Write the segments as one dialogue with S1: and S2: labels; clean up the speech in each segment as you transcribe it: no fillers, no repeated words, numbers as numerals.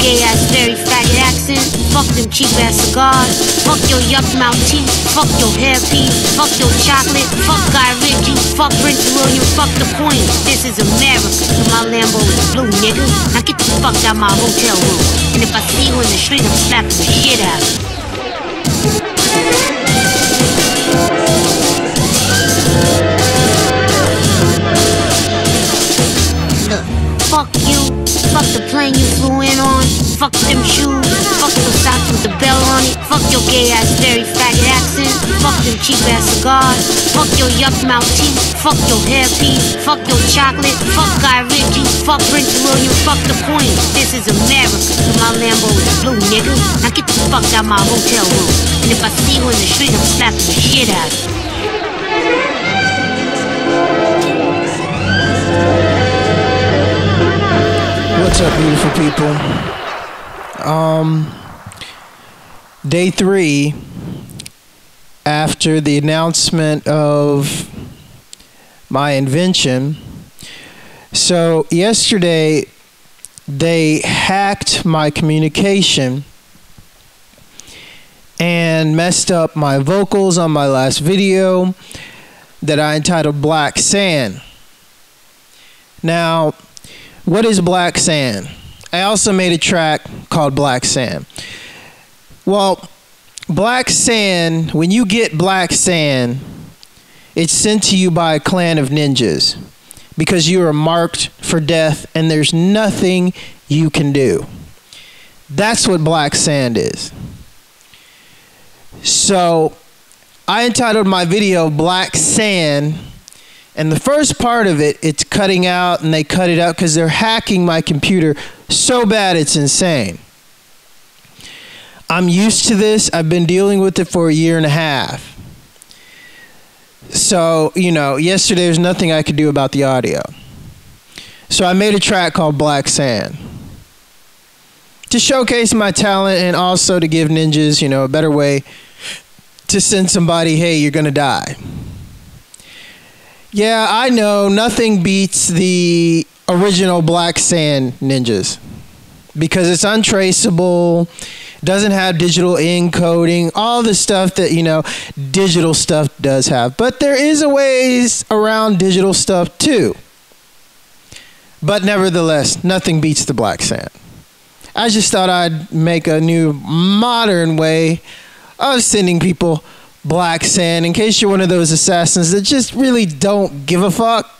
S1: gay ass, very faggot accent. Fuck them cheap ass cigars. Fuck your yuck mouth teeth. Fuck your hairpiece. Fuck your chocolate. Fuck Guy Ritchie. Fuck Prince William. Fuck the Queen. This is America. So my Lambo is blue, nigga. Now get the fuck out my hotel room. And if I see you in the street, I'm slapping the shit out of you. Look, fuck you. Fuck the plane you flew in on. Fuck them shoes. Fuck those socks with the bell on it. Fuck your gay ass, very faggot accent. Fuck them cheap ass cigars. Fuck your yuck mouth teeth. Fuck your hairpiece. Fuck your chocolate. Fuck Guy Ritchie. Fuck Prince William. Fuck the Queen. This is America. So my Lambo is blue, nigga. Now get the fuck out my hotel room. And if I see you in the street, I'm slapping the shit out of you.
S2: What's up, beautiful people? Day 3 after the announcement of my invention. So yesterday they hacked my communication and messed up my vocals on my last video that I entitled Black Sand. Now, what is black sand? I also made a track called Black Sand. Well, black sand, when you get black sand, it's sent to you by a clan of ninjas because you are marked for death and there's nothing you can do. That's what black sand is. So I entitled my video Black Sand. And the first part of it, it's cutting out, and they cut it out because they're hacking my computer so bad it's insane. I'm used to this. I've been dealing with it for 1.5 years. So, you know, yesterday there's nothing I could do about the audio. So I made a track called Black Sand to showcase my talent and also to give ninjas, you know, a better way to send somebody, hey, you're going to die. Yeah, I know nothing beats the original Black Sand ninjas because it's untraceable, doesn't have digital encoding, all the stuff that, you know, digital stuff does have. But there is a ways around digital stuff too. But nevertheless, nothing beats the Black Sand. I just thought I'd make a new modern way of sending people Black Sand in case you're one of those assassins that just really don't give a fuck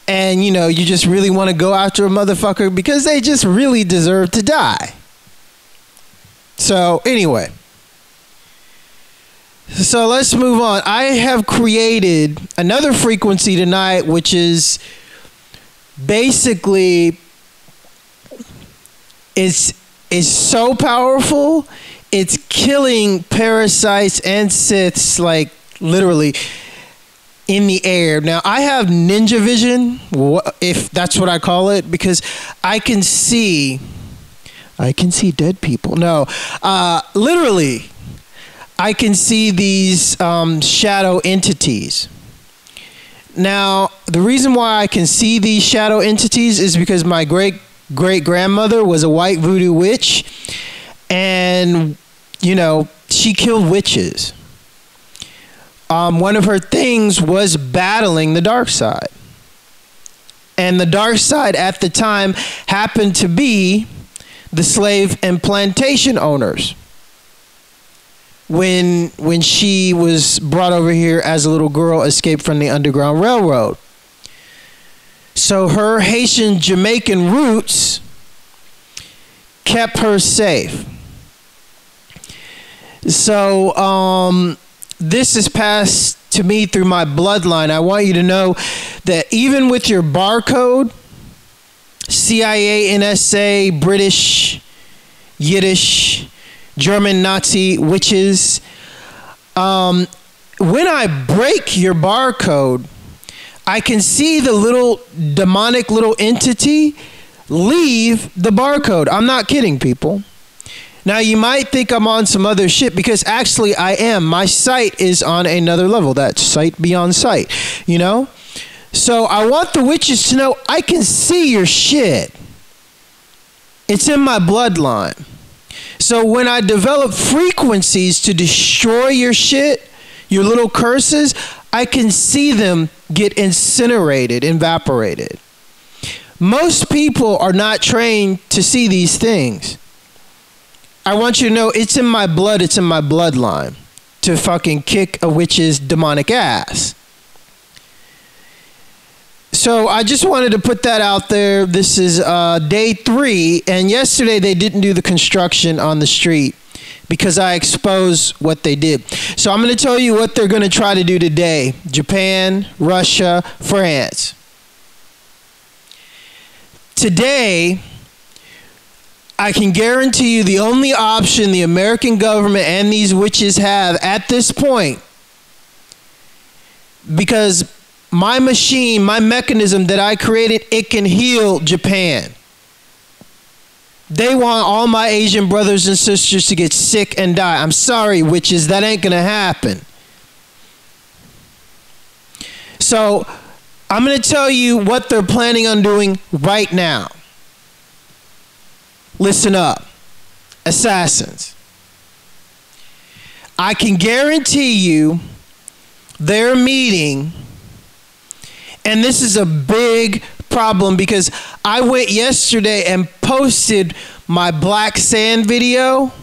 S2: and, you know, you just really want to go after a motherfucker because they just really deserve to die. So anyway, so let's move on. I have created another frequency tonight, which is basically is so powerful. It's killing parasites and Siths, like, literally in the air. Now, I have ninja vision, if that's what I call it, because I can see dead people. No, literally, I can see these shadow entities. Now, the reason why I can see these shadow entities is because my great-grandmother was a white voodoo witch. And, you know, she killed witches. One of her things was battling the dark side. And the dark side at the time happened to be the slave and plantation owners. When she was brought over here as a little girl, escaped from the Underground Railroad. So her Haitian Jamaican roots kept her safe. So this is passed to me through my bloodline. I want you to know that even with your barcode, CIA, NSA, British, Yiddish, German, Nazi, witches, when I break your barcode, I can see the little demonic little entity leave the barcode. I'm not kidding, people. Now, you might think I'm on some other shit because actually I am. My sight is on another level. That's sight beyond sight, you know? So I want the witches to know I can see your shit. It's in my bloodline. So when I develop frequencies to destroy your shit, your little curses, I can see them get incinerated, evaporated. Most people are not trained to see these things. I want you to know it's in my blood, it's in my bloodline to fucking kick a witch's demonic ass. So I just wanted to put that out there. This is day 3, and yesterday they didn't do the construction on the street because I exposed what they did. So I'm going to tell you what they're going to try to do today. Japan, Russia, France. Today, I can guarantee you the only option the American government and these witches have at this point, because my machine, my mechanism that I created, it can heal Japan. They want all my Asian brothers and sisters to get sick and die. I'm sorry, witches, that ain't gonna happen. So I'm gonna tell you what they're planning on doing right now. Listen up, assassins. I can guarantee you they're meeting. And this is a big problem because I went yesterday and posted my black sand video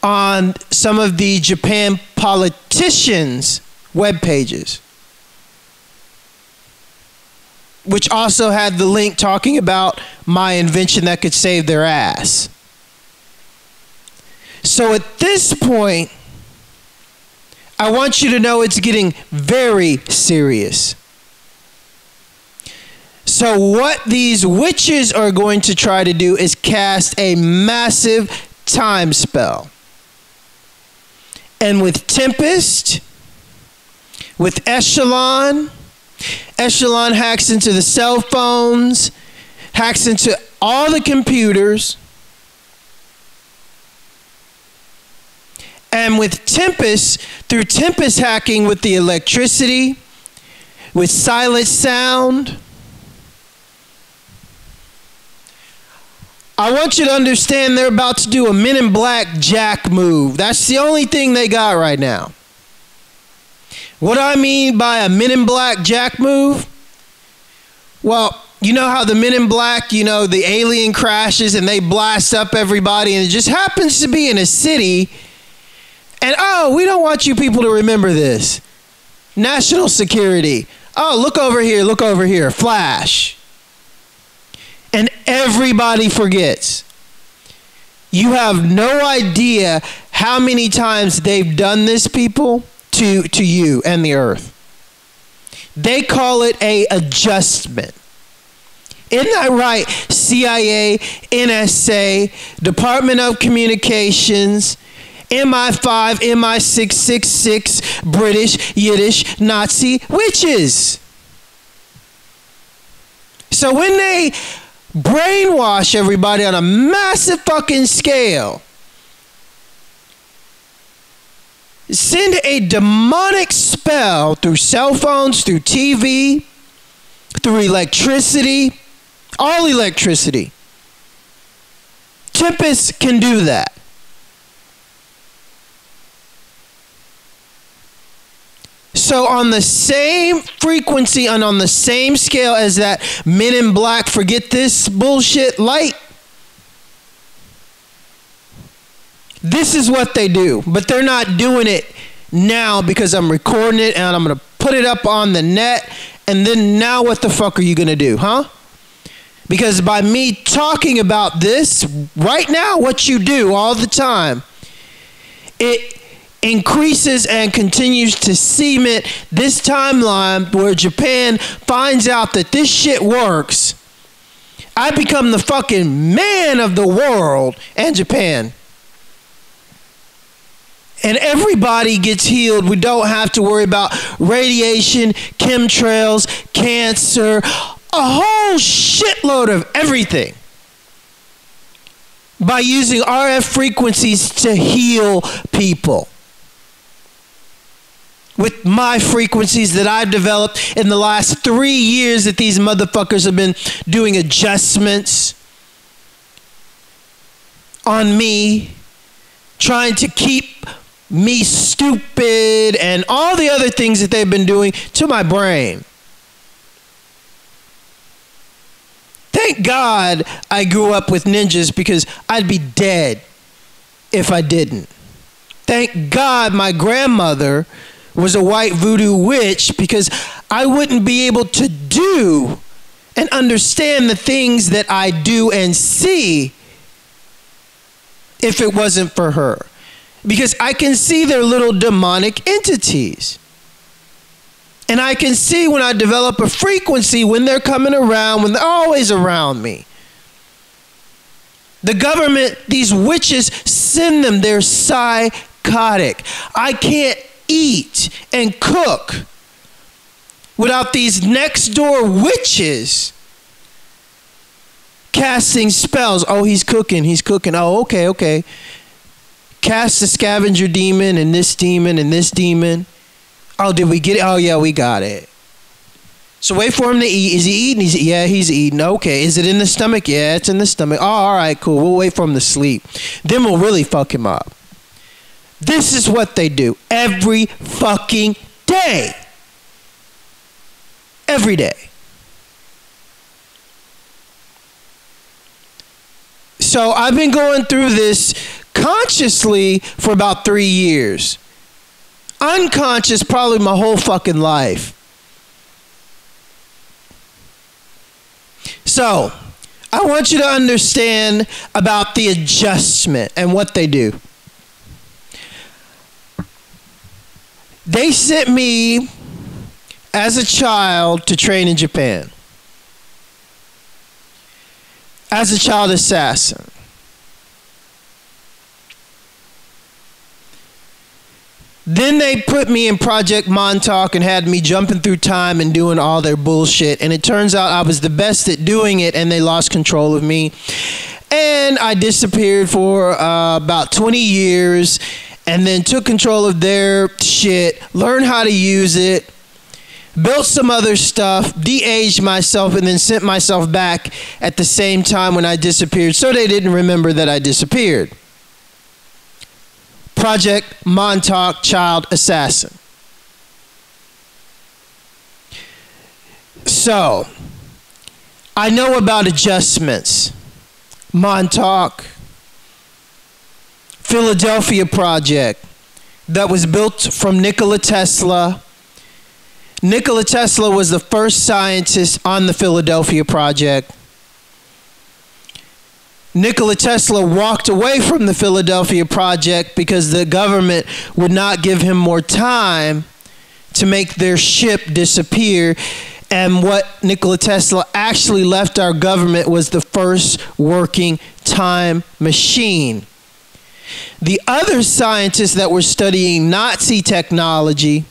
S2: on some of the Japan politicians' web pages, which also had the link talking about my invention that could save their ass. So at this point, I want you to know it's getting very serious. So what these witches are going to try to do is cast a massive time spell. And with Tempest, with Echelon, Echelon hacks into the cell phones, hacks into all the computers. And with Tempest, through Tempest hacking with the electricity, with silent sound, I want you to understand they're about to do a Men in Black Jack move. That's the only thing they got right now. What I mean by a Men in Black Jack move? Well, you know how the Men in Black, you know, the alien crashes and they blast up everybody and it just happens to be in a city. And oh, we don't want you people to remember this. National security. Oh, look over here, flash. And everybody forgets. You have no idea how many times they've done this, people, to you and the earth. They call it a adjustment. Isn't that right? CIA, NSA, Department of Communications, MI5, MI666, British, Yiddish, Nazi witches. So when they brainwash everybody on a massive fucking scale, send a demonic spell through cell phones, through TV, through electricity, all electricity. Tempest can do that. So on the same frequency and on the same scale as that Men in Black forget this bullshit light, this is what they do. But they're not doing it now because I'm recording it and I'm going to put it up on the net. And then now what the fuck are you going to do, huh? Because by me talking about this right now, what you do all the time, it increases and continues to cement this timeline where Japan finds out that this shit works. I become the fucking man of the world and Japan. And everybody gets healed. We don't have to worry about radiation, chemtrails, cancer, a whole shitload of everything. By using RF frequencies to heal people. With my frequencies that I've developed in the last 3 years that these motherfuckers have been doing adjustments. on me, trying to keep me stupid and all the other things that they've been doing to my brain. Thank God I grew up with ninjas, because I'd be dead if I didn't. Thank God my grandmother was a white voodoo witch, because I wouldn't be able to do and understand the things that I do and see if it wasn't for her. Because I can see their little demonic entities. And I can see when I develop a frequency when they're coming around, when they're always around me. The government, these witches send them, they're psychotic. I can't eat and cook without these next door witches casting spells. Oh, he's cooking. Oh, okay. Cast the scavenger demon and this demon and this demon. Oh, did we get it? Oh, yeah, we got it. So wait for him to eat. Is he eating? Yeah, he's eating. Okay. Is it in the stomach? Yeah, it's in the stomach. Oh, all right, cool. We'll wait for him to sleep. Then we'll really fuck him up. This is what they do every fucking day. Every day. So I've been going through this consciously for about 3 years. Unconscious probably my whole fucking life. So, I want you to understand about the adjustment and what they do. They sent me as a child to train in Japan. As a child assassin. Then they put me in Project Montauk and had me jumping through time and doing all their bullshit. And it turns out I was the best at doing it, and they lost control of me. And I disappeared for about 20 years, and then took control of their shit, learned how to use it, built some other stuff, de-aged myself, and then sent myself back at the same time when I disappeared, so they didn't remember that I disappeared. Project Montauk Child Assassin. So, I know about adjustments. Montauk, Philadelphia Project, that was built from Nikola Tesla. Nikola Tesla was the first scientist on the Philadelphia Project. Nikola Tesla walked away from the Philadelphia Project because the government would not give him more time to make their ship disappear. And what Nikola Tesla actually left our government was the first working time machine. The other scientists that were studying Nazi technology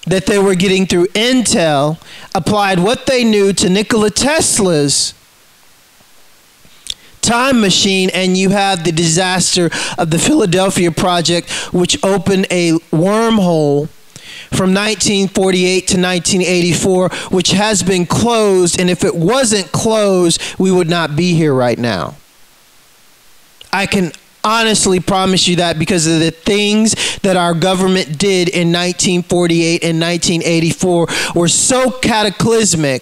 S2: that they were getting through Intel applied what they knew to Nikola Tesla's time machine, and you had the disaster of the Philadelphia Project, which opened a wormhole from 1948 to 1984, which has been closed, and if it wasn't closed, we would not be here right now. I can honestly promise you that, because of the things that our government did in 1948 and 1984 were so cataclysmic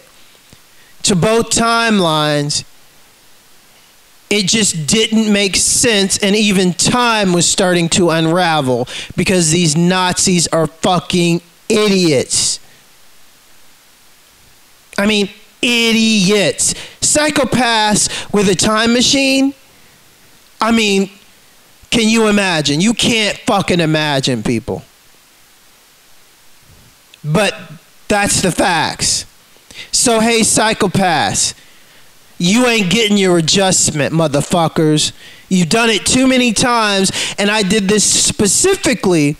S2: to both timelines. It just didn't make sense, and even time was starting to unravel because these Nazis are fucking idiots. I mean, idiots. Psychopaths with a time machine? I mean, can you imagine? You can't fucking imagine, people. But that's the facts. So, hey, psychopaths. You ain't getting your adjustment, motherfuckers. You've done it too many times, and I did this specifically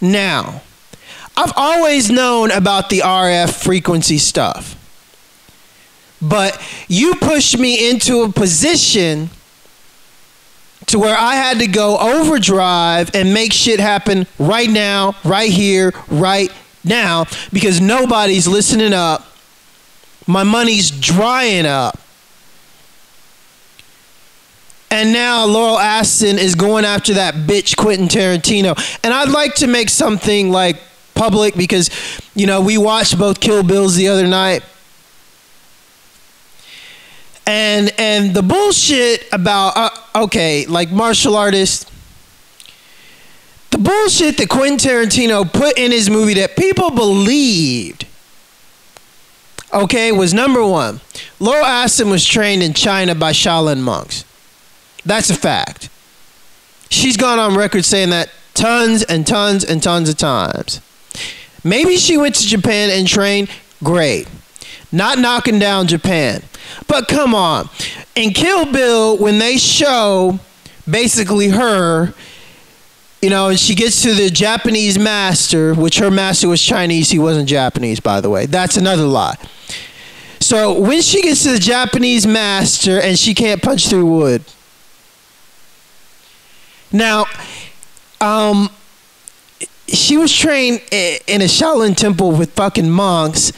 S2: now. I've always known about the RF frequency stuff, but you pushed me into a position to where I had to go overdrive and make shit happen right now, right here, right now, because nobody's listening up. My money's drying up. And now Laurel Aston is going after that bitch Quentin Tarantino. And I'd like to make something like public because, you know, we watched both Kill Bills the other night. And the bullshit about, okay, like martial artists, the bullshit that Quentin Tarantino put in his movie that people believed, okay, was number one, Laurel Aston was trained in China by Shaolin monks. That's a fact. She's gone on record saying that tons and tons and tons of times. Maybe she went to Japan and trained. Great. Not knocking down Japan. But come on. In Kill Bill, when they show basically her, you know, and she gets to the Japanese master, which her master was Chinese. He wasn't Japanese, by the way. That's another lie. So when she gets to the Japanese master and she can't punch through wood. Now, she was trained in a Shaolin temple with fucking monks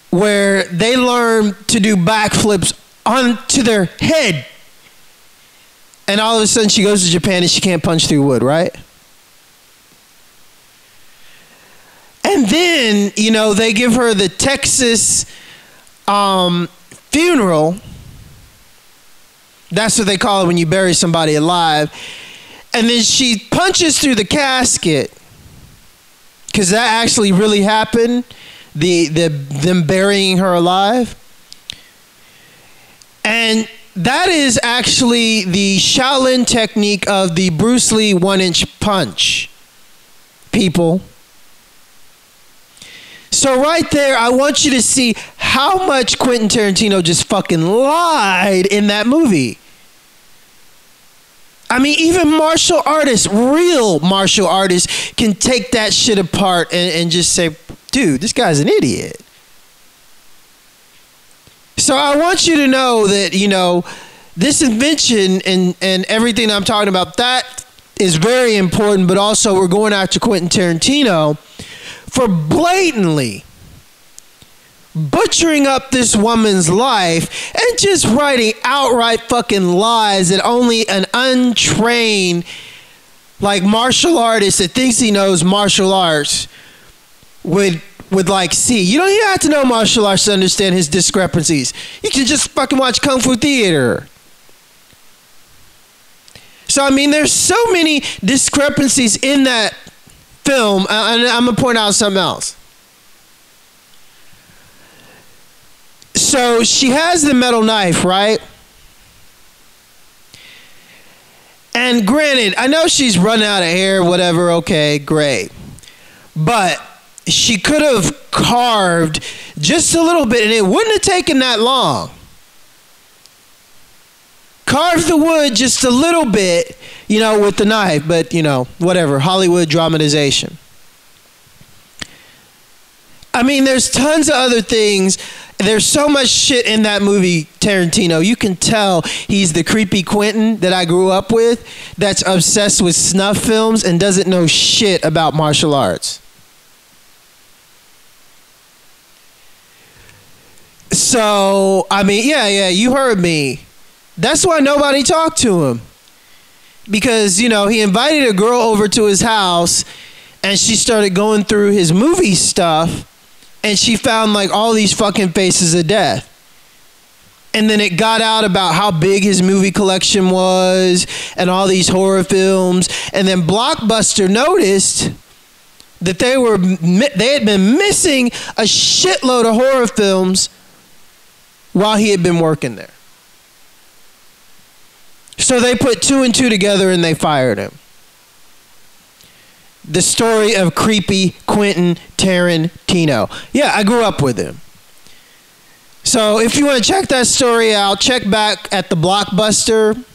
S2: where they learn to do backflips onto their head. And all of a sudden she goes to Japan and she can't punch through wood, right? And then, you know, they give her the Texas funeral. That's what they call it when you bury somebody alive. And then she punches through the casket. Because that actually really happened. Them burying her alive. And that is actually the Shaolin technique of the Bruce Lee 1-inch punch. People. So right there, I want you to see how much Quentin Tarantino just fucking lied in that movie. I mean, even martial artists, real martial artists, can take that shit apart and just say, dude, this guy's an idiot. So I want you to know that, you know, this invention and everything I'm talking about, that is very important, but also we're going after Quentin Tarantino for blatantly butchering up this woman's life and just writing outright fucking lies that only an untrained, like, martial artist that thinks he knows martial arts would like see. You don't even have to know martial arts to understand his discrepancies. You can just fucking watch Kung Fu Theater. So, I mean, there's so many discrepancies in that film, and I'm going to point out something else. So she has the metal knife, right? And granted, I know she's running out of hair, whatever, okay, great. But she could have carved just a little bit, and it wouldn't have taken that long. Carve the wood just a little bit, you know, with the knife, but, you know, whatever, Hollywood dramatization. I mean, there's tons of other things. There's so much shit in that movie, Tarantino. You can tell he's the creepy Quentin that I grew up with that's obsessed with snuff films and doesn't know shit about martial arts. So, I mean, yeah, you heard me. That's why nobody talked to him. Because, you know, he invited a girl over to his house and she started going through his movie stuff. And she found like all these fucking faces of death. And then it got out about how big his movie collection was and all these horror films. And then Blockbuster noticed that they had been missing a shitload of horror films while he had been working there. So they put 2 and 2 together and they fired him. The story of creepy Quentin Tarantino. Yeah, I grew up with him. So if you want to check that story out, check back at the Blockbuster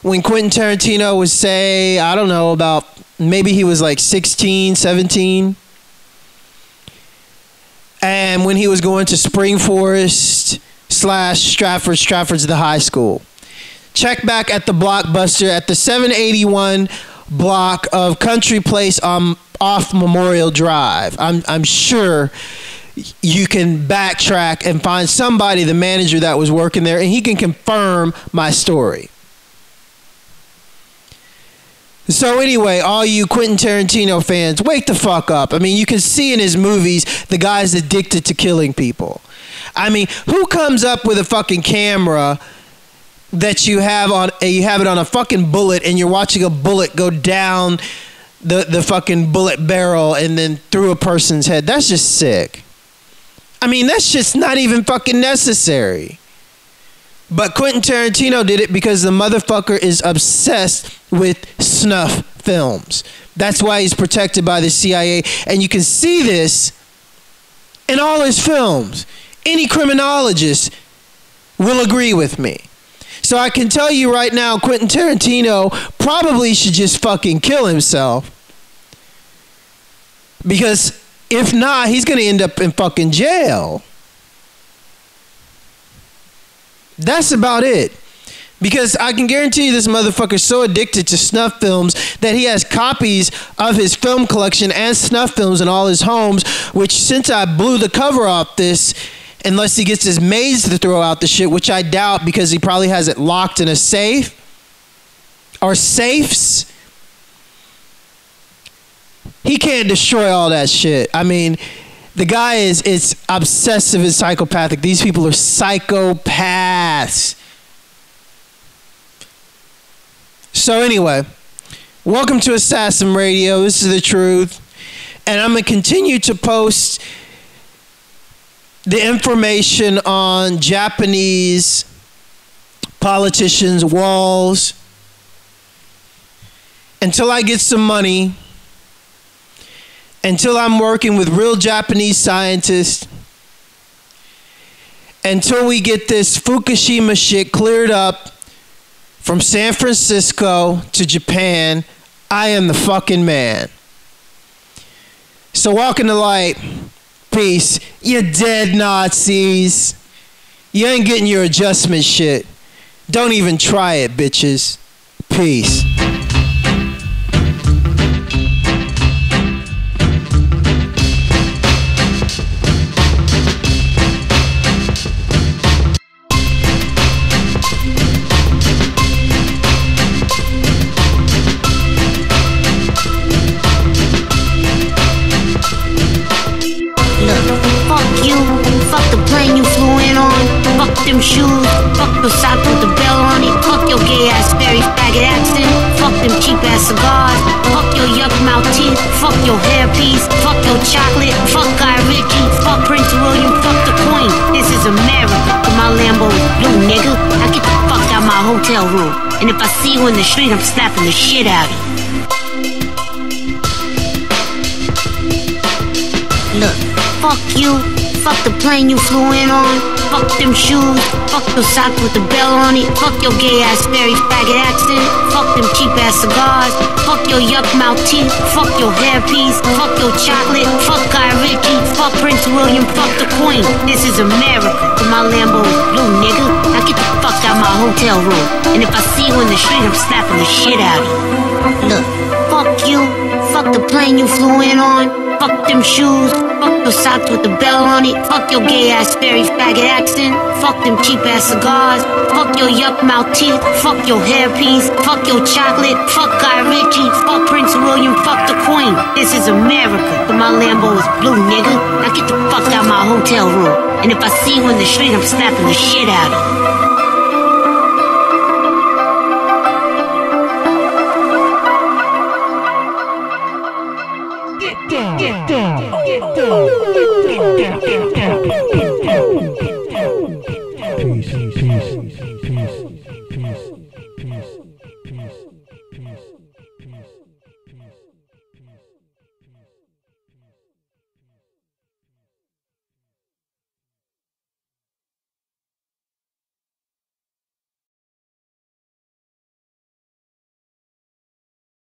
S2: when Quentin Tarantino was, say, I don't know, about maybe he was like 16, 17. And when he was going to Spring Forest / Stratford, Stratford's the high school. Check back at the Blockbuster at the 781 block of Country Place off Memorial Drive. I'm sure you can backtrack and find somebody, the manager that was working there, and he can confirm my story. So anyway, all you Quentin Tarantino fans, wake the fuck up. I mean, you can see in his movies the guy's addicted to killing people. I mean, who comes up with a fucking camera that you have it on a fucking bullet and you're watching a bullet go down the fucking bullet barrel and then through a person's head? That's just sick. I mean, that's just not even fucking necessary. But Quentin Tarantino did it because the motherfucker is obsessed with snuff films. That's why he's protected by the CIA. And you can see this in all his films. Any criminologist will agree with me. So I can tell you right now, Quentin Tarantino probably should just fucking kill himself. Because if not, he's going to end up in fucking jail. That's about it. Because I can guarantee you this motherfucker's so addicted to snuff films that he has copies of his film collection and snuff films in all his homes, which since I blew the cover off this, unless he gets his maids to throw out the shit, which I doubt because he probably has it locked in a safe or safes, he can't destroy all that shit. I mean, the guy is obsessive and psychopathic. These people are psychopaths. So anyway, welcome to Assassin Radio. This is the truth. And I'm going to continue to post the information on Japanese politicians' walls until I get some money, until I'm working with real Japanese scientists, until we get this Fukushima shit cleared up from San Francisco to Japan. I am the fucking man. So walk in the light. Peace. You dead Nazis. You ain't getting your adjustment shit. Don't even try it, bitches. Peace.
S1: Them shoes, fuck your socks with the bell on it. Fuck your gay ass fairy faggot accent. Fuck them cheap ass cigars. Fuck your yuck mouth teeth. Fuck your hairpiece. Fuck your chocolate. Fuck Guy Ritchie. Fuck Prince William. Fuck the Queen. This is America. But my Lambo is blue, nigga. Now get the fuck out my hotel room. And if I see you in the street, I'm slapping the shit out of you. Look, fuck you. Fuck the plane you flew in on. Fuck them shoes. Fuck your socks with the bell on it. Fuck your gay ass fairy faggot accent. Fuck them cheap ass cigars. Fuck your yuck mouth teeth. Fuck your hairpiece. Fuck your chocolate. Fuck Guy Ritchie. Fuck Prince William. Fuck the Queen. This is America. But my Lambo is blue, nigga. Now get the fuck out my hotel room. And if I see you in the street, I'm slapping the shit out of you. Look, fuck you. Fuck the plane you flew in on. Fuck them shoes. Fuck your socks with the bell on it. Fuck your gay ass fairy faggot accent. Fuck them cheap ass cigars. Fuck your yuck mouth teeth. Fuck your hairpiece. Fuck your chocolate. Fuck Guy Ritchie. Fuck Prince William. Fuck the Queen. This is America. But my Lambo is blue, nigga. Now get the fuck out my hotel room. And if I see you in the street, I'm slapping the shit out of you.
S3: Get down.